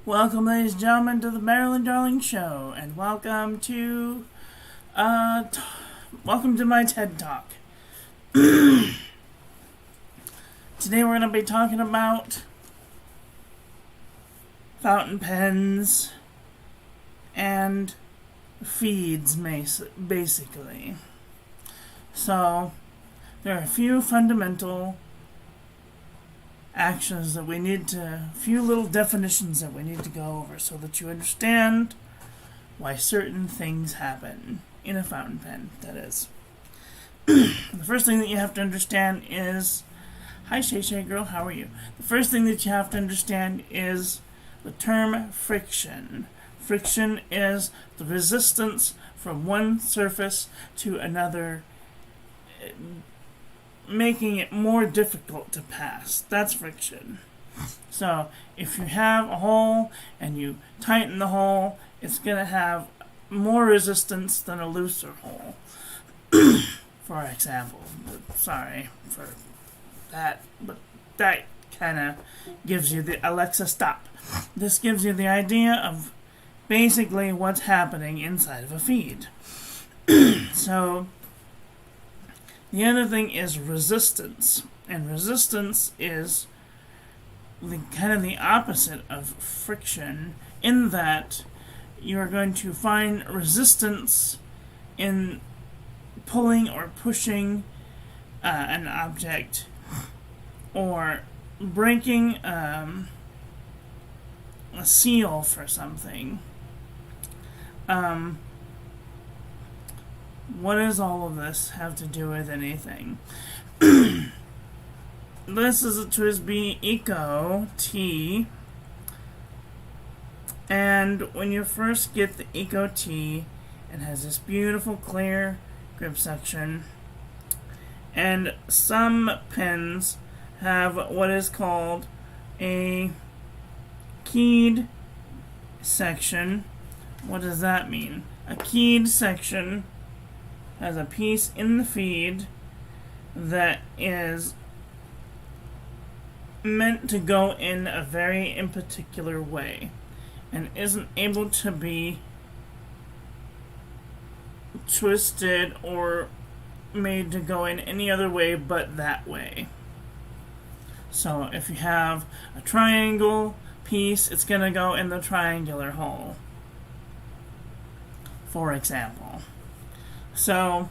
Welcome, ladies and gentlemen, to the Marilyn Darling Show, and welcome to my TED Talk. Today we're going to be talking about fountain pens and feeds, basically. So, there are a few fundamental actions that few little definitions that we need to go over so that you understand why certain things happen in a fountain pen, that is. The first thing that you have to understand is, hi Shay Shay girl, how are you? The first thing that you have to understand is the term friction. Friction is the resistance from one surface to another, making it more difficult to pass. That's friction. So, if you have a hole and you tighten the hole, it's going to have more resistance than a looser hole. For example. Sorry for that, but that kind of gives you the Alexa stop. This gives you the idea of basically what's happening inside of a feed. So, the other thing is resistance, and resistance is the opposite of friction, in that you are going to find resistance in pulling or pushing an object, or breaking a seal for something. What does all of this have to do with anything? This is a Twsbi Eco T, and when you first get the Eco T, it has this beautiful clear grip section, and some pens have what is called a keyed section. What does that mean? A keyed section has a piece in the feed that is meant to go in a very particular way and isn't able to be twisted or made to go in any other way but that way. So if you have a triangle piece, it's going to go in the triangular hole, for example. So,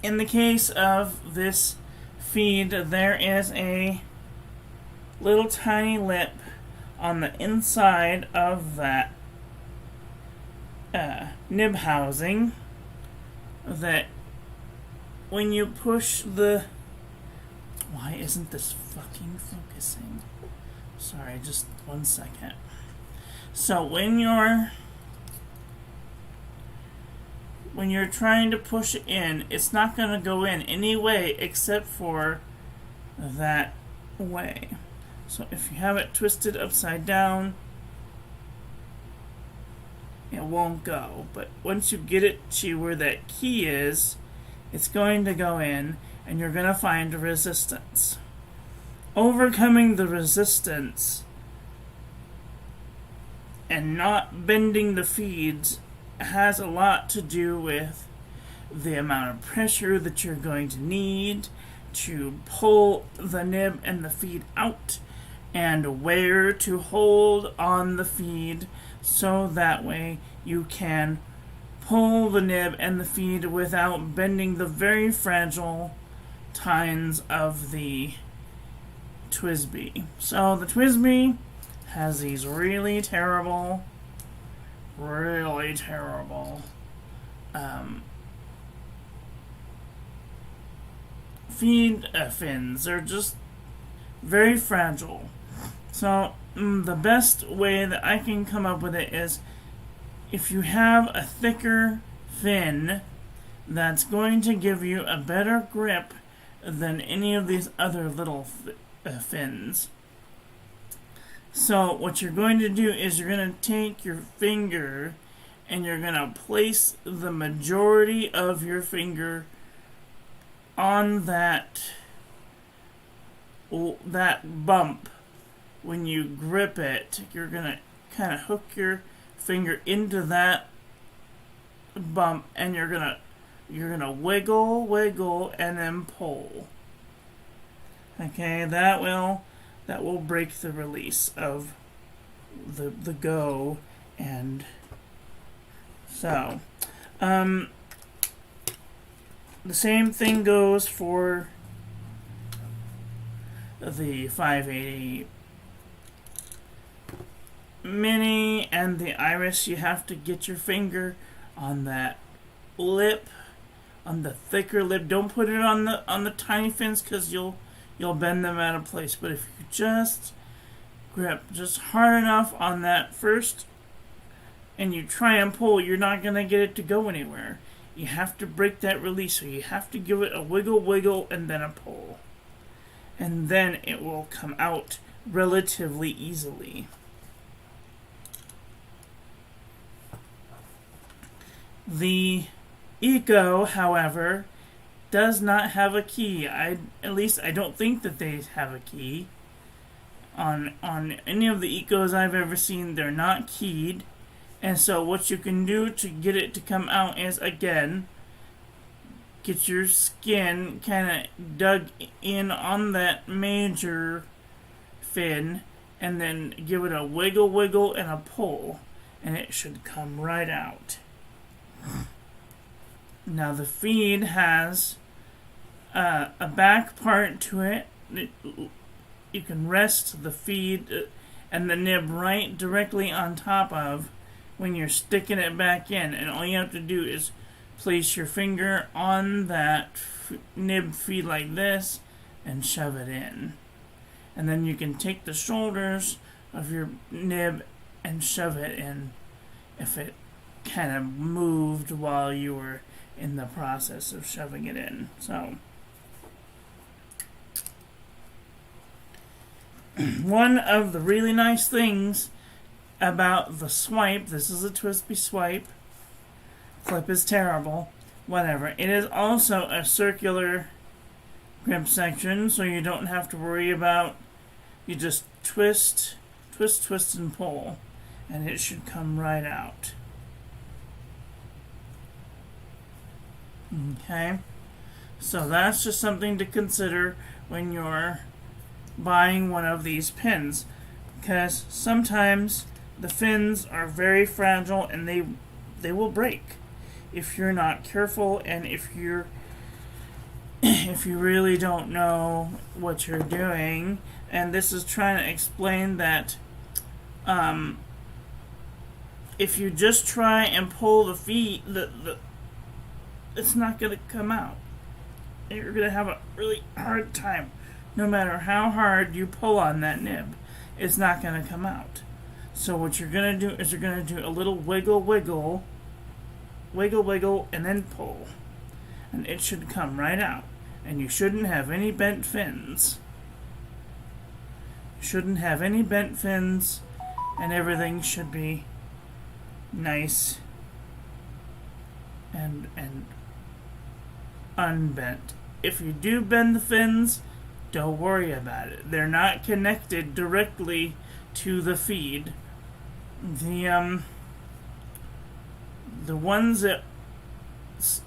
in the case of this feed, there is a little tiny lip on the inside of that nib housing that when you push the... Why isn't this fucking focusing? Sorry, just 1 second. So, when you're trying to push it in, it's not going to go in any way except for that way. So if you have it twisted upside down, it won't go. But once you get it to where that key is, it's going to go in, and you're going to find a resistance. Overcoming the resistance and not bending the feeds has a lot to do with the amount of pressure that you're going to need to pull the nib and the feed out, and where to hold on the feed so that way you can pull the nib and the feed without bending the very fragile tines of the Twsbi. So the Twsbi has these really terrible feed fins. They're just very fragile. So the best way that I can come up with it is, if you have a thicker fin, that's going to give you a better grip than any of these other little fins. So what you're going to do is you're going to take your finger and you're going to place the majority of your finger on that bump when you grip it, you're going to kind of hook your finger into that bump, and you're going to wiggle, and then pull. Okay, that will break the release of the go. And so the same thing goes for the 580 mini and the iris. You have to get your finger on that lip, on the thicker lip. Don't put it on the tiny fins, because you'll bend them out of place. But if you just grip just hard enough on that first and you try and pull, you're not going to get it to go anywhere. You have to break that release, so you have to give it a wiggle, and then a pull. And then it will come out relatively easily. The Eco, however, does not have a key. At least I don't think that they have a key. On any of the Ecos I've ever seen, they're not keyed. And so what you can do to get it to come out is, again, get your skin kind of dug in on that major fin, and then give it a wiggle, and a pull, and it should come right out. Now the feed has a back part to it. You can rest the feed and the nib right directly on top of when you're sticking it back in, and all you have to do is place your finger on that nib feed like this and shove it in. And then you can take the shoulders of your nib and shove it in if it kind of moved while you were in the process of shoving it in. So one of the really nice things about the swipe, this is a Twsbi swipe, clip is terrible, whatever. It is also a circular grip section, so you don't have to worry about, you just twist, and pull, and it should come right out. Okay, so that's just something to consider when you're buying one of these pins, because sometimes the fins are very fragile and they will break if you're not careful, and if you really don't know what you're doing. And this is trying to explain that if you just try and pull the feet, it's not going to come out. You're going to have a really hard time. No matter how hard you pull on that nib, it's not going to come out. So what you're going to do is you're going to do a little wiggle, and then pull. And it should come right out. And you shouldn't have any bent fins. You shouldn't have any bent fins, and everything should be nice and unbent. If you do bend the fins, don't worry about it. They're not connected directly to the feed. The ones that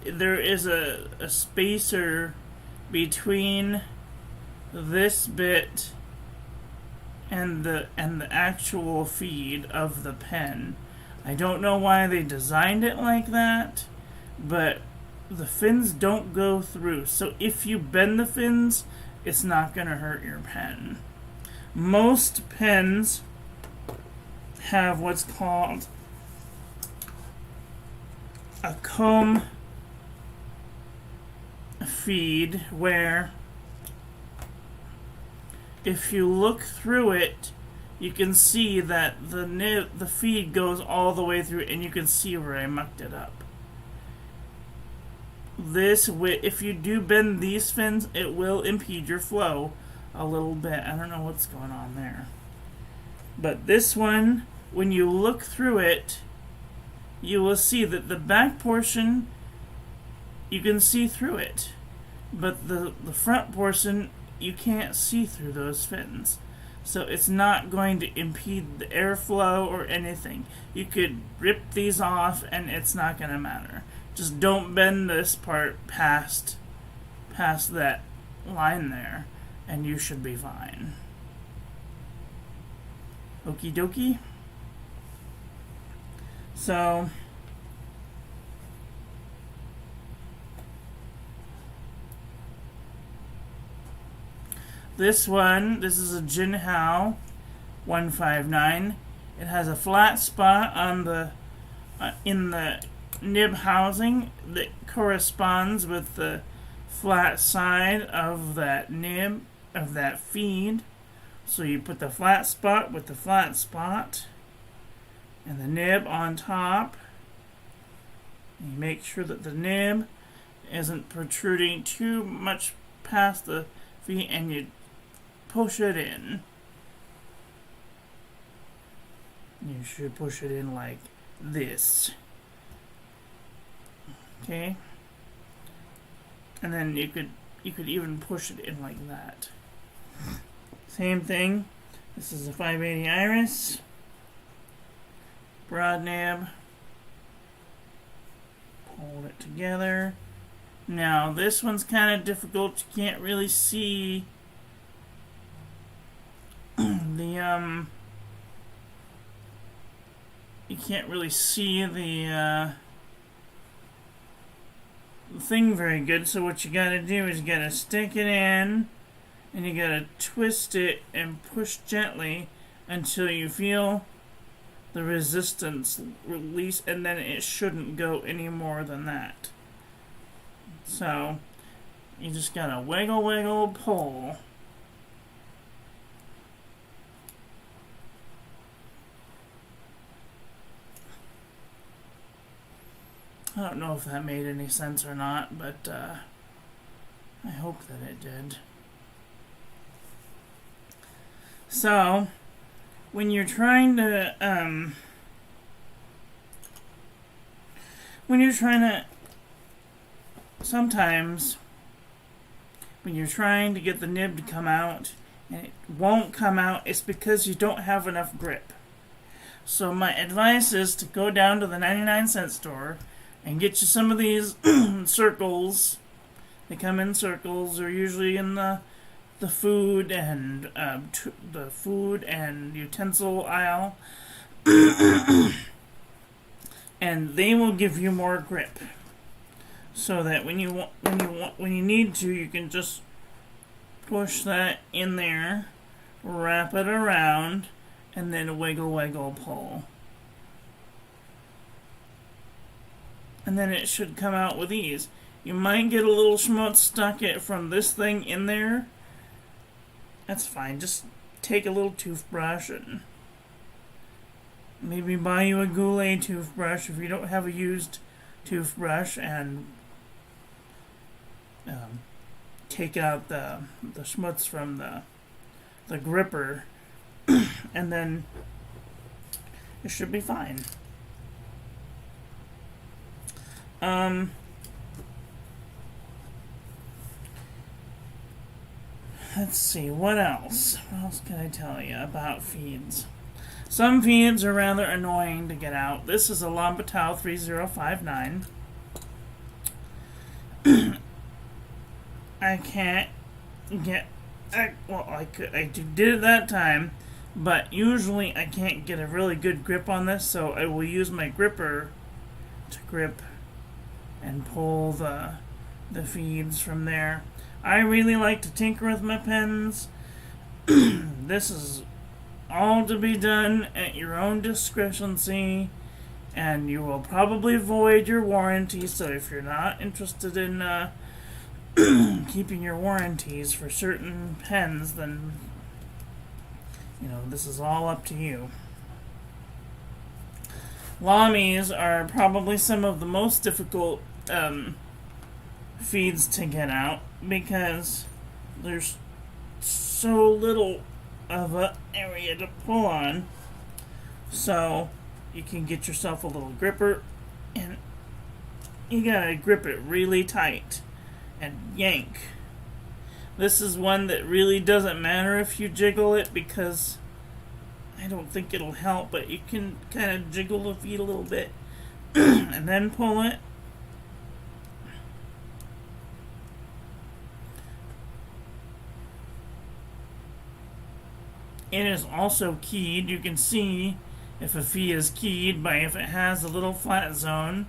there is a spacer between this bit and the actual feed of the pen. I don't know why they designed it like that, but the fins don't go through. So if you bend the fins, it's not going to hurt your pen. Most pens have what's called a comb feed, where if you look through it, you can see that the feed goes all the way through, and you can see where I mucked it up. If you do bend these fins, it will impede your flow a little bit. I don't know what's going on there. But this one, when you look through it, you will see that the back portion, you can see through it. But the front portion, you can't see through those fins. so it's not going to impede the airflow or anything. You could rip these off and it's not going to matter. Just don't bend this part past that line there, and you should be fine. Okie dokie. So this is a Jinh 159. It has a flat spot on the in the nib housing that corresponds with the flat side of that nib of that feed. So you put the flat spot with the flat spot and the nib on top. You make sure that the nib isn't protruding too much past the feed, and you push it in. You should push it in like this. Okay? And then you could even push it in like that. Same thing. This is a 580 iris. Broad nib. Hold it together. Now this one's kind of difficult. You can't really see the you can't really see the thing very good. So what you gotta do is you gotta stick it in, and you gotta twist it and push gently until you feel the resistance release, and then it shouldn't go any more than that. So you just gotta wiggle, pull. I don't know if that made any sense or not, but I hope that it did. So when you're trying to sometimes when you're trying to get the nib to come out and it won't come out, it's because you don't have enough grip. So my advice is to go down to the 99-cent store and get you some of these circles. They come in circles. They're usually in the food and the food and utensil aisle, and they will give you more grip, so that when you need to, you can just push that in there, wrap it around, and then wiggle, pull. And then it should come out with ease. You might get a little schmutz stuck from this thing in there. That's fine. Just take a little toothbrush and maybe buy you a Goulet toothbrush if you don't have a used toothbrush, and take out the schmutz from the gripper, and then it should be fine. Let's see, what else? What else can I tell you about feeds? Some feeds are rather annoying to get out. This is a Lamy 3059. I can't get... I did it that time, but usually I can't get a really good grip on this, so I will use my gripper to grip and pull the feeds from there. I really like to tinker with my pens. This is all to be done at your own discretion, and you will probably void your warranty. So if you're not interested in keeping your warranties for certain pens, then this is all up to you. Lamys are probably some of the most difficult feeds to get out, because there's so little of an area to pull on. So you can get yourself a little gripper, and you gotta grip it really tight and yank. This is one that really doesn't matter if you jiggle it, because I don't think it'll help, but you can kind of jiggle the feet a little bit and then pull it. It is also keyed. You can see if a fee is keyed by if it has a little flat zone.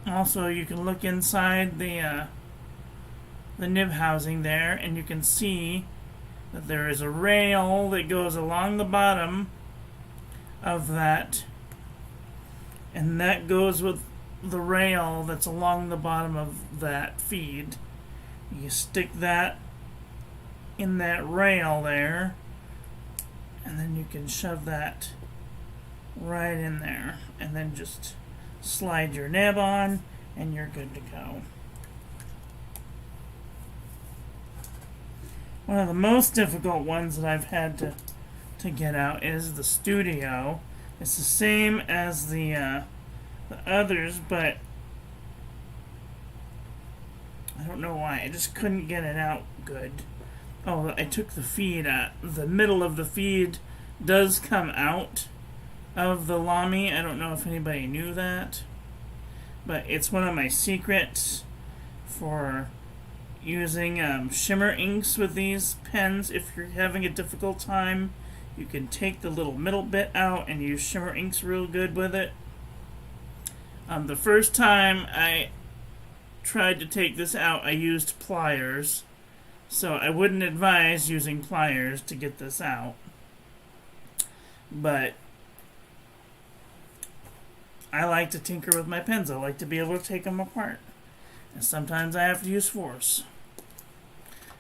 Also, you can look inside the nib housing there, and you can see that there is a rail that goes along the bottom of that, and that goes with the rail that's along the bottom of that feed. You stick that in that rail there, and then you can shove that right in there, and then just slide your nib on, and you're good to go. One of the most difficult ones that I've had to get out is the Studio. It's the same as the others, but I don't know why. I just couldn't get it out good. Oh, I took the feed. The middle of the feed does come out of the Lamy. I don't know if anybody knew that, but it's one of my secrets for using shimmer inks with these pens. If you're having a difficult time, you can take the little middle bit out and use shimmer inks real good with it. The first time I tried to take this out, I used pliers, so I wouldn't advise using pliers to get this out, but I like to tinker with my pens. I like to be able to take them apart, and sometimes I have to use force.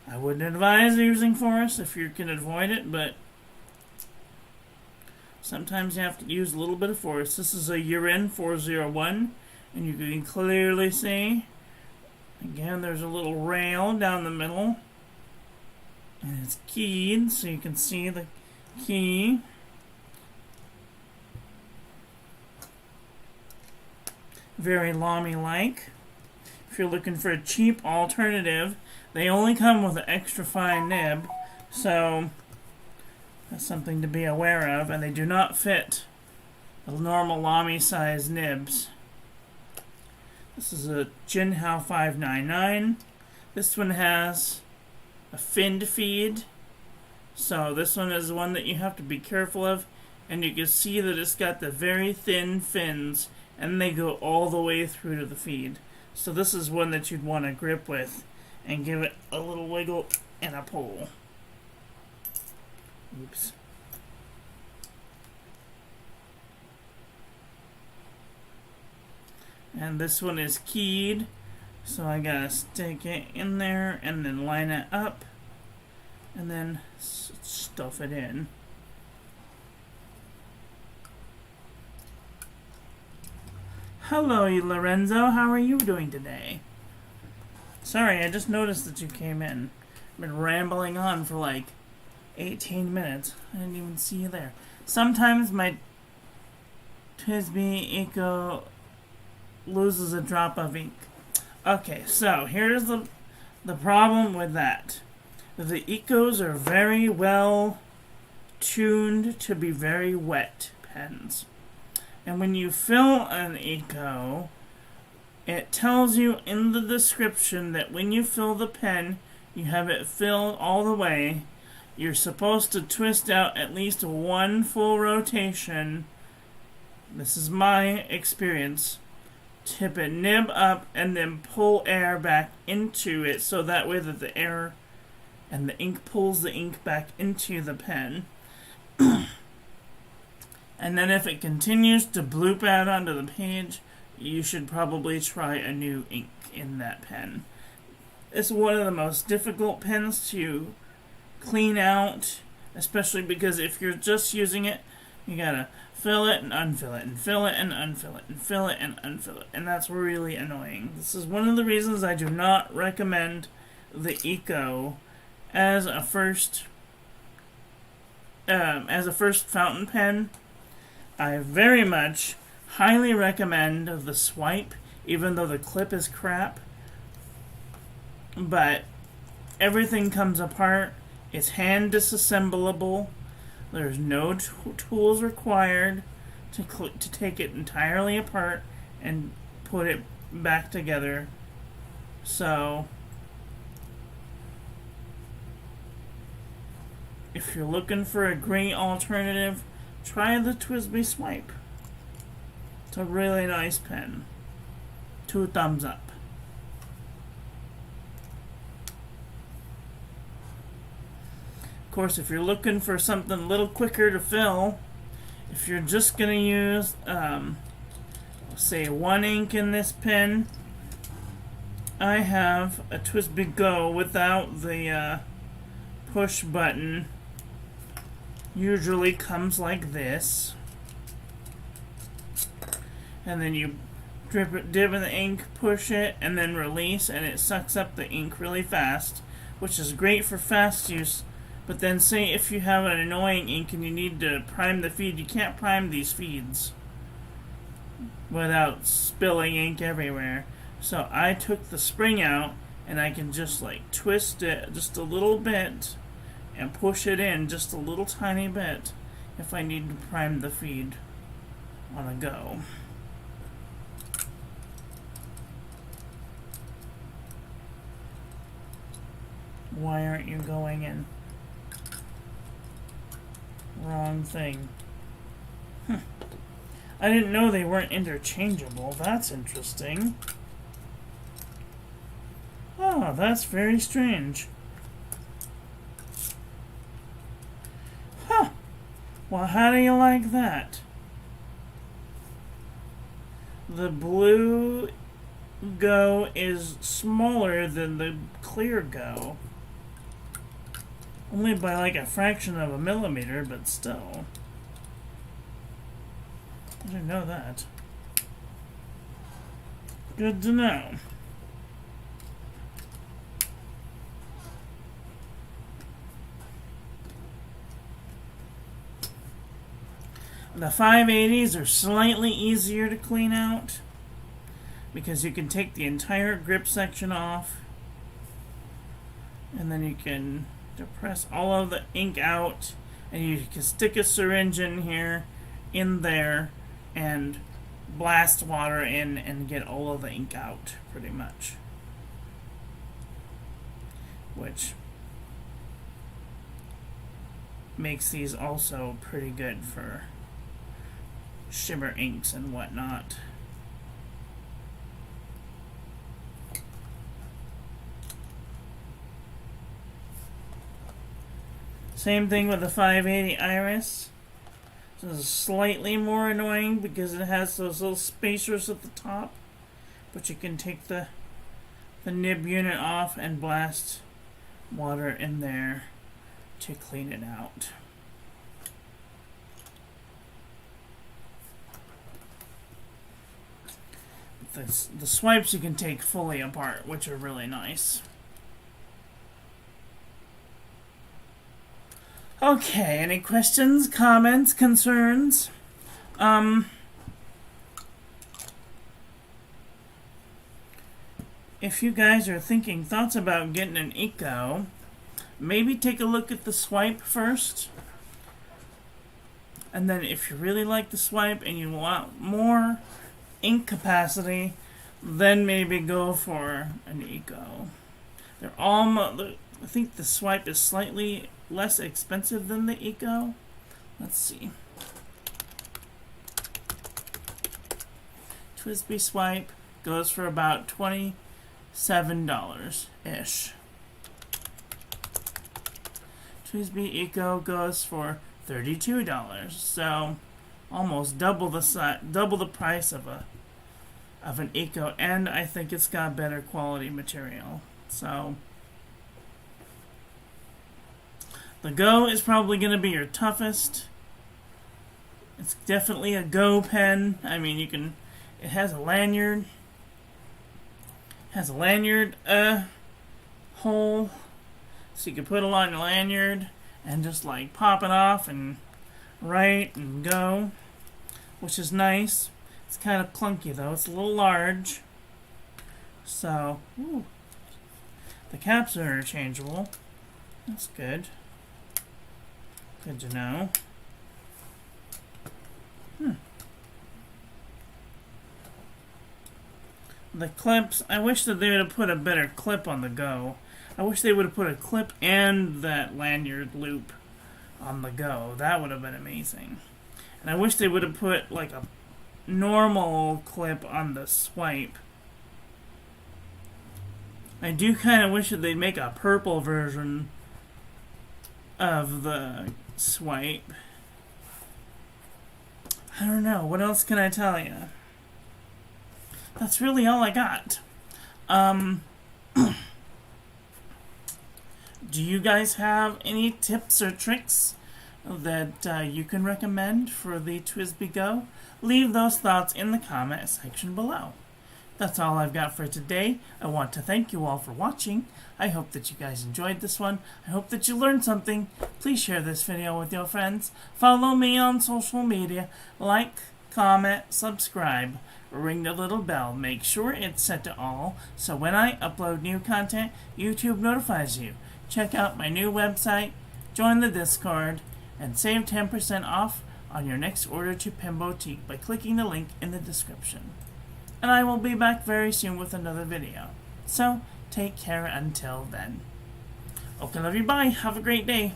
I wouldn't advise using force if you can avoid it, but sometimes you have to use a little bit of force. This is a Urin 401, and you can clearly see, again, there's a little rail down the middle, and it's keyed, so you can see the key. Very Lamy-like. If you're looking for a cheap alternative, they only come with an extra fine nib, so that's something to be aware of, and they do not fit the normal Lamy size nibs. This is a Jinh 599. This one has a Ffin feed, so this one is one that you have to be careful of, and you can see that it's got the very thin fins, and they go all the way through to the feed. So this is one that you'd want to grip with and give it a little wiggle and a pull. Oops. And this one is keyed, so I gotta stick it in there and then line it up and then stuff it in. Hello, Lorenzo. How are you doing today? Sorry, I just noticed that you came in. I've been rambling on for like 18 minutes. I didn't even see you there. Sometimes my Twsbi Eco loses a drop of ink. Okay, so here's the problem with that. The Ecos are very well tuned to be very wet pens. And when you fill an Eco, it tells you in the description that when you fill the pen, you have it filled all the way. You're supposed to twist out at least one full rotation. This is my experience. Tip it nib up and then pull air back into it, so that way that the air and the ink pulls the ink back into the pen. And then if it continues to bloop out onto the page, you should probably try a new ink in that pen. It's one of the most difficult pens to clean out, especially because if you're just using it, you gotta fill it and unfill it, and fill it and unfill it, and fill it and unfill it, and that's really annoying. This is one of the reasons I do not recommend the Eco as a first fountain pen. I very much highly recommend the Swipe, even though the clip is crap. But everything comes apart. It's hand disassemblable. There's no tools required to take it entirely apart and put it back together. So if you're looking for a great alternative, try the Twsbi Swipe. It's a really nice pen. 2 thumbs up. Of course, if you're looking for something a little quicker to fill, if you're just going to use, say, 1 ink in this pen, I have a Twsbi Go without the push button. Usually comes like this. And then you dip in the ink, push it, and then release, and it sucks up the ink really fast, which is great for fast use. But then say if you have an annoying ink and you need to prime the feed, you can't prime these feeds without spilling ink everywhere. So I took the spring out and I can just like twist it just a little bit and push it in just a little tiny bit if I need to prime the feed on a go. Why aren't you going in? Wrong thing. I didn't know they weren't interchangeable. That's interesting. Oh, that's very strange. Huh. Well, how do you like that? The blue Go is smaller than the clear Go. Only by like a fraction of a millimeter, but still. I didn't know that. Good to know. The 580s are slightly easier to clean out because you can take the entire grip section off and then you can depress all of the ink out and you can stick a syringe in there and blast water in and get all of the ink out pretty much, which makes these also pretty good for shimmer inks and whatnot. Same thing with the 580 Iris. This is slightly more annoying because it has those little spacers at the top, but you can take the nib unit off and blast water in there to clean it out. The swipes you can take fully apart, which are really nice. Okay, any questions, comments, concerns? If you guys are thinking thoughts about getting an Eco, maybe take a look at the swipe first. And then if you really like the swipe and you want more ink capacity, then maybe go for an Eco. They're almost, I think the swipe is slightly less expensive than the Eco. Let's see. Twsbi Swipe goes for about $27-ish. Twsbi Eco goes for $32. So almost double the price of an Eco, and I think it's got better quality material. So the Go is probably going to be your toughest. It's definitely a Go pen. I mean, it has a lanyard. Hole, so you can put it on your lanyard and just like pop it off and write and go, which is nice. It's kind of clunky though. It's a little large. So, The caps are interchangeable. That's good. Good to know. The clips, I wish that they would have put a better clip on the Go. I wish they would have put a clip and that lanyard loop on the Go. That would have been amazing. And I wish they would have put like a normal clip on the Swipe. I do kind of wish that they'd make a purple version of the Swipe. I don't know. What else can I tell you? That's really all I got. Do you guys have any tips or tricks that you can recommend for the Twsbi Go? Leave those thoughts in the comment section below. That's all I've got for today. I want to thank you all for watching. I hope that you guys enjoyed this one. I hope that you learned something. Please share this video with your friends. Follow me on social media. Like, comment, subscribe. Ring the little bell. Make sure it's set to all, so when I upload new content, YouTube notifies you. Check out my new website, join the Discord, and save 10% off on your next order to Ffin Boutique by clicking the link in the description. And I will be back very soon with another video. So, take care until then. Okay, love you, bye. Have a great day.